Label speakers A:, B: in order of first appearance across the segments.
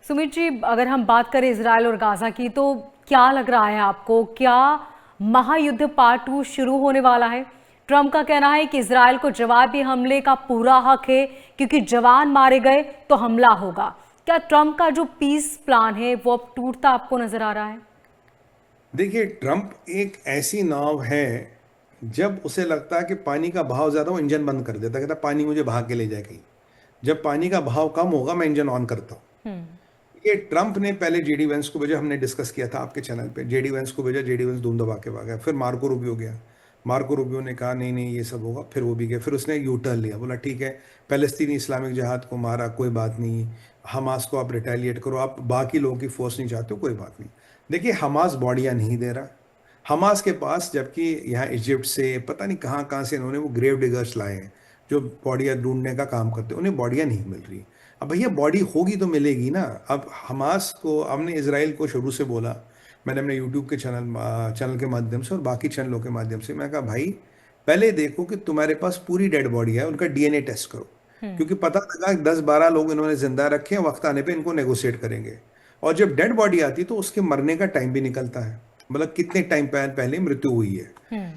A: सुमित जी, अगर हम बात करें इजराइल और गाजा की, तो क्या लग रहा है आपको, क्या महायुद्ध पार्ट 2 शुरू होने वाला है? ट्रंप का कहना है कि इजराइल को जवाबी हमले का पूरा हक है, क्योंकि जवान मारे गए तो हमला होगा। क्या ट्रंप का जो पीस प्लान है वो अब टूटता आपको नजर आ रहा है?
B: देखिए, ट्रंप एक ऐसी नाव है, जब उसे लगता है कि पानी का बहाव ज़्यादा, वो इंजन बंद कर देता है, कहता है पानी मुझे भाग के ले जाए कहीं। जब पानी का बहाव कम होगा मैं इंजन ऑन करता हूँ। ये ट्रंप ने पहले जेडी वेंस को भेजा, हमने डिस्कस किया था आपके चैनल पे। जेडी वेंस को भेजा, जेडी वेंस धूम दबा के भागा। फिर मार्को रूबियो गया, मार्को रूबियो ने कहा नहीं नहीं ये सब होगा, फिर वो भी गया। फिर उसने यू टर्न लिया, बोला ठीक है, पैलेस्तीनी इस्लामिक जिहाद को मारा, कोई बात नहीं, हमास को आप रिटेलिएट करो, आप बाकी लोगों की फोर्स नहीं चाहते हो, कोई बात नहीं। देखिए, हमास बॉडियां नहीं दे रहा। हमास के पास, जबकि यहाँ इजिप्ट से पता नहीं कहाँ कहाँ से इन्होंने वो ग्रेव डिगर्स लाए हैं जो बॉडियाँ ढूंढने का काम करते हैं, उन्हें बॉडियाँ नहीं मिल रही। अब भैया बॉडी होगी तो मिलेगी ना। अब हमास को, हमने इसराइल को शुरू से बोला, मैंने अपने यूट्यूब के चैनल के माध्यम से और बाकी चैनलों के माध्यम से मैं कहा भाई, पहले देखो कि तुम्हारे पास पूरी डेड बॉडी है, उनका डीएनए टेस्ट करो। क्योंकि पता लगा 10-12 लोग इन्होंने जिंदा रखे हैं, वक्त आने पे इनको नेगोशिएट करेंगे। और जब डेड बॉडी आती तो उसके मरने का टाइम भी निकलता है, मतलब कितने टाइम पहले मृत्यु हुई है।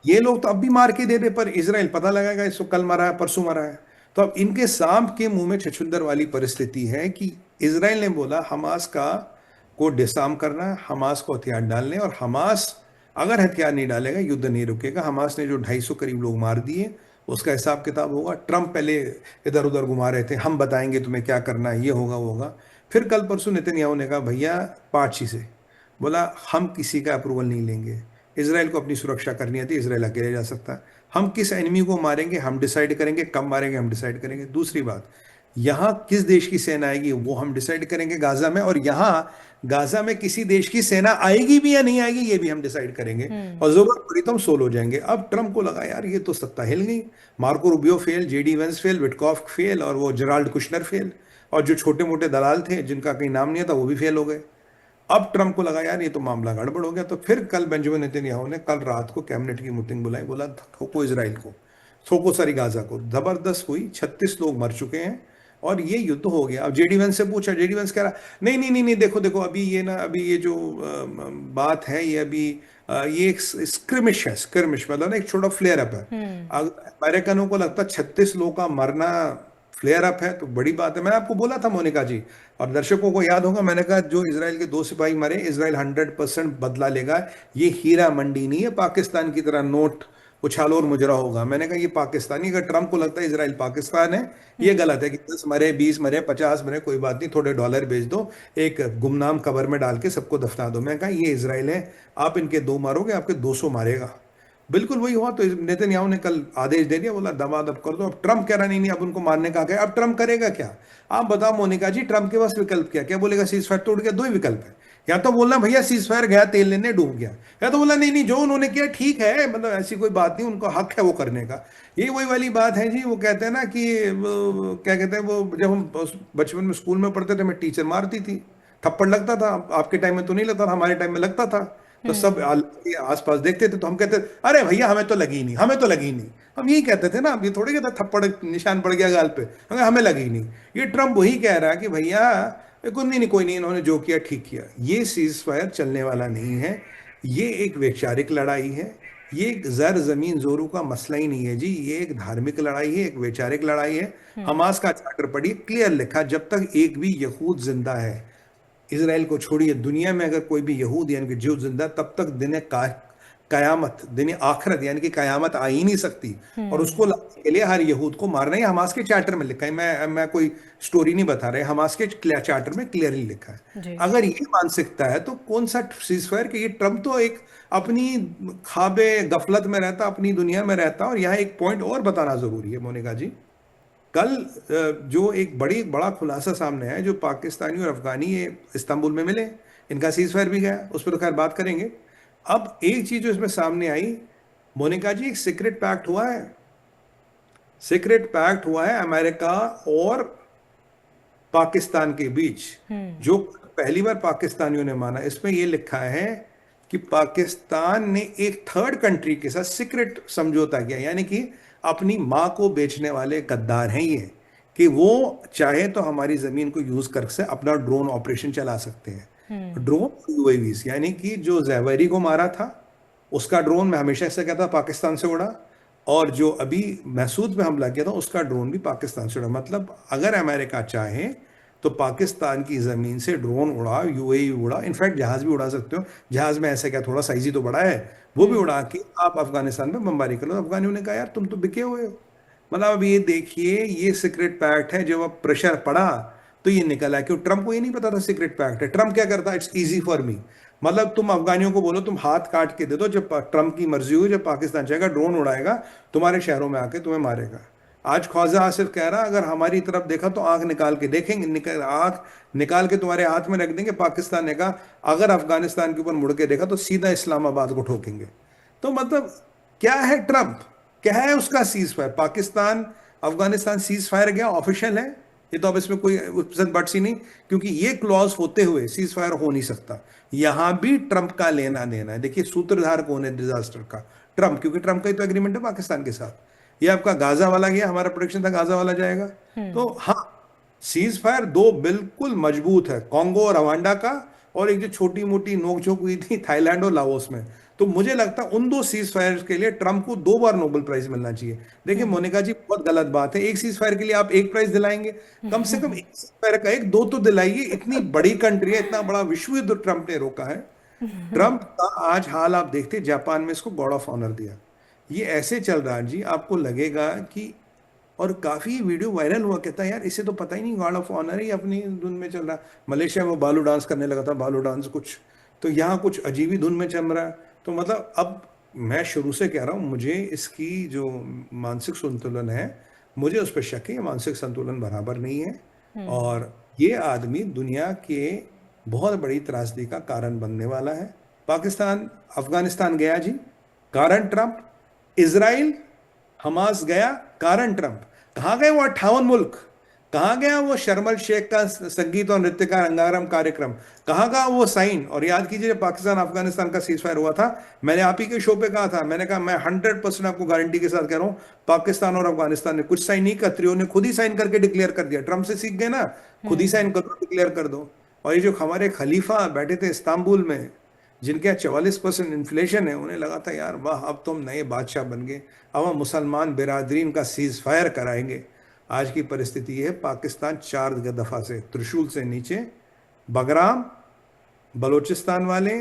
B: ये लोग तो अब भी मार के दे दे, पर इसराइल पता लगाएगा इसको कल मरा है परसों मरा है। तो अब इनके सांप के मुंह में छछूंदर वाली परिस्थिति है कि इसराइल ने बोला हमास का को डिसआर्म करना है, हमास को हथियार डालने, और हमास अगर हथियार नहीं डालेगा युद्ध नहीं रुकेगा। हमास ने जो 250 करीब लोग मार दिए, उसका हिसाब किताब होगा। ट्रंप पहले इधर उधर घुमा रहे थे, हम बताएंगे तुम्हें क्या करना है, ये होगा वो होगा। फिर कल परसों नेतन्याहू ने कहा भैया पाची से बोला हम किसी का अप्रूवल नहीं लेंगे, इसराइल को अपनी सुरक्षा करनी आती है, इसराइल अकेले जा सकता है। हम किस एनिमी को मारेंगे हम डिसाइड करेंगे, कब मारेंगे हम डिसाइड करेंगे। दूसरी बात, यहाँ किस देश की सेना आएगी वो हम डिसाइड करेंगे गाजा में, और यहाँ गाजा में किसी देश की सेना आएगी भी या नहीं आएगी ये भी हम डिसाइड करेंगे। और जरूरत पड़ी तो हम सोलो जाएंगे। अब ट्रंप को लगा यार ये तो सत्ता हिल गई, Marco Rubio fail, JD Vance fail, Witkoff fail, और वो जेराल्ड कुशनर फेल, और जो छोटे मोटे दलाल थे जिनका कहीं नाम नहीं था वो भी फेल हो गए। अब ट्रंप को लगा यार ये तो मामला गड़बड़ हो गया। तो फिर कल बेंजामिन नेतन्याहू ने कल रात को कैबिनेट की मीटिंग बुलाई, बोला ठोको इसराइल को, ठोको सारी गाजा को। जबरदस्त हुई, 36 लोग मर चुके हैं और ये युद्ध हो गया। अब जेडी वेंस से पूछा, जेडी वेंस कह रहा नहीं नहीं नहीं नहीं, देखो देखो अभी ये ना, अभी ये जो बात है ये अभी ये एक स्क्रिमिश है, स्क्रिमिश मतलब ना एक छोटा फ्लेयर अप है। अमेरिकनों को लगता 36 लोगों का मरना फ्लेयर अप है तो बड़ी बात है। मैंने आपको बोला था मोनिका जी, और दर्शकों को याद होगा, मैंने कहा जो इसराइल के 2 सिपाही मरे, इसराइल 100% बदला लेगा। ये हीरा मंडी नहीं है पाकिस्तान की तरह नोट उछालो और मुजरा होगा। मैंने कहा ये पाकिस्तानी, अगर ट्रंप को लगता है इसराइल पाकिस्तान है, ये गलत है कि 10 मरे, 20 मरे, 50 मरे, कोई बात नहीं, थोड़े डॉलर भेज दो, एक गुमनाम कबर में डाल के सबको दफना दो। मैं कहा ये इसराइल है, आप इनके 2 मारोगे आपके 200 मारेगा। बिल्कुल वही हुआ। तो नेतन्याहू ने कल आदेश दे दिया, बोला दबादब कर दो। अब ट्रंप कह रहा नहीं नहीं अब उनको मारने का है। अब ट्रंप करेगा क्या? आप बताओ मोनिका जी, ट्रंप के पास विकल्प क्या क्या बोलेगा? सीज फायर तोड़ गया, 2 ही विकल्प है। या तो बोलना भैया सीज फायर गया, तेल लेने डूब गया, या तो बोला नहीं नहीं जो उन्होंने किया ठीक है, मतलब ऐसी कोई बात नहीं, उनको हक है वो करने का। ये वही वाली बात है जी, वो कहते हैं ना कि क्या कहते हैं वो, जब हम बचपन में स्कूल में पढ़ते थे, मैं टीचर मारती थी, थप्पड़ लगता था। आपके टाइम में तो नहीं लगता था, हमारे टाइम में लगता था। तो सब आसपास देखते थे तो हम कहते अरे भैया हमें तो लगी नहीं, हमें तो लगी नहीं। हम यही कहते थे ना, ये थोड़ी कहता थप्पड़ निशान पड़ गया गाल पे, हमें लगी नहीं। ये ट्रम्प वही कह रहा है कि भैया कोई नहीं, कोई नहीं, इन्होंने जो किया ठीक किया। ये सीज फायर चलने वाला नहीं है, ये एक वैचारिक लड़ाई है। ये एक जर जमीन जोरू का मसला ही नहीं है जी, ये एक धार्मिक लड़ाई है, एक वैचारिक लड़ाई है। हमास का चार्टर पढ़िए, क्लियर लिखा, जब तक एक भी यहूद जिंदा है, इसराइल को छोड़िए, दुनिया में अगर कोई भी यहूद यानी कि जीव जिंदा, तब तक कयामत, दिन आखिरत यानी कि कयामत आ ही नहीं सकती। और उसको लाने के लिए हर यहूद को मारना है। हमास के चार्टर में लिखा है, मैं कोई स्टोरी नहीं बता रहे, हमास के चार्टर में क्लियरली लिखा है। अगर ये मानसिकता है तो कौन सा सीज फायर? कि ये ट्रंप तो एक अपनी ख्वाबे गफलत में रहता, अपनी दुनिया में रहता। और यहाँ एक पॉइंट और बताना जरूरी है मोनिका जी, कल जो एक बड़ा खुलासा सामने आया, जो पाकिस्तानी और अफगानी ये इस्तांबुल में मिले, इनका सीज फायर भी गया, उस पर तो खैर बात करेंगे। अब एक चीज जो इसमें सामने आई मोनिका जी, एक सीक्रेट पैक्ट हुआ है, सीक्रेट पैक्ट हुआ है अमेरिका और पाकिस्तान के बीच, जो पहली बार पाकिस्तानियों ने माना। इसमें यह लिखा है कि पाकिस्तान ने एक थर्ड कंट्री के साथ सीक्रेट समझौता किया, यानी कि अपनी मां को बेचने वाले गद्दार हैं ये। कि वो चाहे तो हमारी जमीन को यूज कर से अपना ड्रोन ऑपरेशन चला सकते हैं। ड्रोन यूएवीज, यानी कि जो जैवरी को मारा था उसका ड्रोन, मैं हमेशा ऐसा कहता पाकिस्तान से उड़ा, और जो अभी महसूद पे हमला किया था उसका ड्रोन भी पाकिस्तान से उड़ा। मतलब अगर अमेरिका चाहे तो पाकिस्तान की जमीन से ड्रोन उड़ा, यूएई उड़ा, इनफैक्ट जहाज भी उड़ा सकते हो। जहाज में ऐसा क्या, थोड़ा साइज ही तो बड़ा है, वो भी उड़ा के आप अफगानिस्तान में बमबारी कर लो। अफगानियों ने कहा यार तुम तो बिके हुए हो। मतलब अब ये देखिए, ये सीक्रेट पैक्ट है। जब अब प्रेशर पड़ा तो ये निकला, क्यों ट्रम्प को ये नहीं पता था सीक्रेट पैक्ट है। ट्रम्प क्या करता, इट्स इजी फॉर मी। मतलब तुम अफगानियों को बोलो तुम हाथ काट के दे दो, जब ट्रम्प की मर्जी हुई, जब पाकिस्तान चाहेगा ड्रोन उड़ाएगा तुम्हारे शहरों में आके तुम्हें मारेगा। आज ख्वाजा आसिफ कह रहा अगर हमारी तरफ देखा तो आंख निकाल के देखेंगे, आंख निकाल के तुम्हारे हाथ में रख देंगे। पाकिस्तान ने कहा अगर अफगानिस्तान के ऊपर मुड़ के देखा तो सीधा इस्लामाबाद को ठोकेंगे। तो मतलब क्या है ट्रम्प, क्या है उसका seize fire. Pakistan Afghanistan cease fire गया, ऑफिशियल है ये, तो अब इसमें कोई बट्स ही नहीं, क्योंकि ये क्लॉज होते हुए सीज फायर हो नहीं सकता। यहां भी ट्रंप का लेना देना है। देखिए सूत्रधार कौन है डिजास्टर का, ट्रंप, क्योंकि ट्रंप का ही तो एग्रीमेंट है पाकिस्तान के साथ। ये आपका गाजा वाला गया, हमारा प्रोडिक्शन था गाजा वाला जाएगा। तो हाँ, सीज फायर दो बिल्कुल मजबूत है, कॉन्गो और रवांडा का, और एक जो छोटी मोटी नोकझोंक हुई थी थाईलैंड और लाओस में। तो मुझे लगता है उन दो सीज फायर के लिए ट्रंप को 2 बार नोबेल प्राइज मिलना चाहिए। देखिए मोनिका जी, बहुत गलत बात है, एक सीज फायर के लिए आप एक प्राइज दिलाएंगे, कम से कम एक सीज फायर का एक दो तो दिलाइए। इतनी बड़ी कंट्री है, इतना बड़ा विश्व युद्ध ट्रंप ने रोका है। ट्रंप का आज हाल आप देखते, जापान में इसको गॉड ऑफ ऑनर दिया। ये ऐसे चल रहा है जी, आपको लगेगा कि, और काफी वीडियो वायरल हुआ, कहता है यार इसे तो पता ही नहीं गार्ड ऑफ ऑनर ही अपनी धुन में चल रहा है। मलेशिया में बालू डांस करने लगा था, बालू डांस कुछ, तो यहाँ कुछ अजीब ही धुन में चल रहा है। तो मतलब अब मैं शुरू से कह रहा हूँ, मुझे इसकी जो मानसिक संतुलन है, मुझे उस पर शक है। ये मानसिक संतुलन बराबर नहीं है, और ये आदमी दुनिया के बहुत बड़ी त्रासदी का कारण बनने वाला है। पाकिस्तान अफगानिस्तान गया जी, कारण ट्रंप। इजराइल हमास गया, कारण ट्रंप। कहाँ गए वो 58 मुल्क, कहाँ गया वो शर्मल शेख का संगीत और नृत्य का रंगारंग कार्यक्रम, कहाँ गया वो साइन। और याद कीजिए जब पाकिस्तान अफगानिस्तान का सीज फायर हुआ था, मैंने आप ही के शो पे कहा था, मैंने कहा मैं 100% आपको गारंटी के साथ कह रहा हूं, पाकिस्तान और अफगानिस्तान ने कुछ साइन नहीं किया, त्रियों ने खुद ही साइन करके डिक्लेयर कर दिया। ट्रंप से सीख गए ना, खुद ही साइन कर दो, डिक्लेयर कर दो। और ये जो हमारे खलीफा बैठे थे इस्तांबुल में, जिनके यहाँ 44% इन्फ्लेशन है, उन्हें लगा था यार वाह अब तो हम नए बादशाह बन गए, अब हम मुसलमान बिरादरीन का सीज फायर कराएंगे। आज की परिस्थिति है, पाकिस्तान 4 दफा से त्रिशूल से नीचे, बगराम, बलोचिस्तान वाले,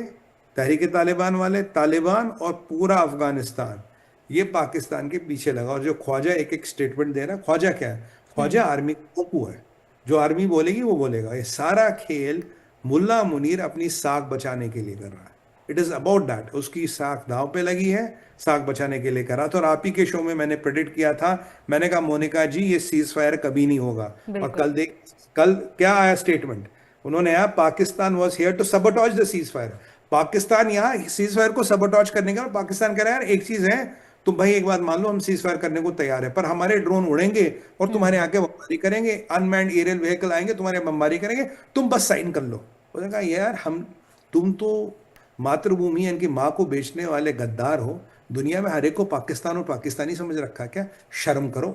B: तहरीक तालिबान वाले, तालिबान और पूरा अफगानिस्तान, ये पाकिस्तान के पीछे लगा। और जो ख्वाजा एक एक स्टेटमेंट दे रहा है, ख्वाजा क्या है, ख्वाजा आर्मी कोकू है, जो आर्मी बोलेगी वो बोलेगा। ये सारा खेल मुल्ला मुनीर अपनी साख बचाने के लिए कर रहा है। इट इज अबाउट दैट, उसकी साख दांव पे लगी है, साख बचाने के लिए करा था। और आप ही के शो में मैंने प्रेडिक्ट किया था, मैंने कहा मोनिका जी ये सीज फायर कभी नहीं होगा। और कल देख, कल क्या आया स्टेटमेंट, उन्होंने आया Pakistan was here to sabotage the cease fire. Pakistan यहाँ सीज फायर को सबोटॉज करने का, पाकिस्तान कह रहा है यार एक चीज है, तुम भाई एक बात मान लो हम सीज फायर करने को तैयार है, पर हमारे ड्रोन उड़ेंगे और तुम्हारे आके बमबारी करेंगे, अनमैन्ड एरियल व्हीकल आएंगे तुम्हारे बमबारी करेंगे, तुम बस साइन कर लो। उसने कहा यार हम, तुम तो मातृभूमि इनकी माँ को बेचने वाले गद्दार हो, दुनिया में हर एक को पाकिस्तान और पाकिस्तानी समझ रखा है क्या, शर्म करो।